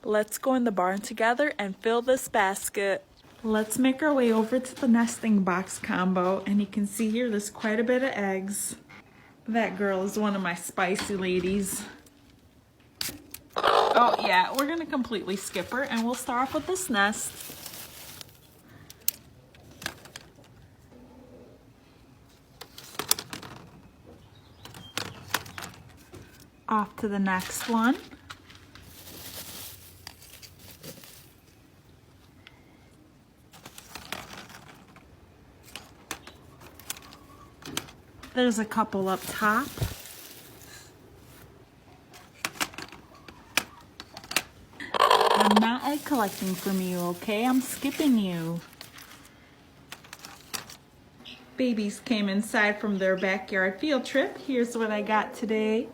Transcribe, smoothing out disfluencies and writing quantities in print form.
Let's go in the barn together and fill this basket. Let's make our way over to the nesting box combo, and you can see here there's quite a bit of eggs. That girl is one of my spicy ladies. Oh yeah, we're gonna completely skip her and we'll start off with this nest. Off to the next one. There's a couple up top. I'm not egg collecting from you, okay? I'm skipping you. Babies came inside from their backyard field trip. Here's what I got today.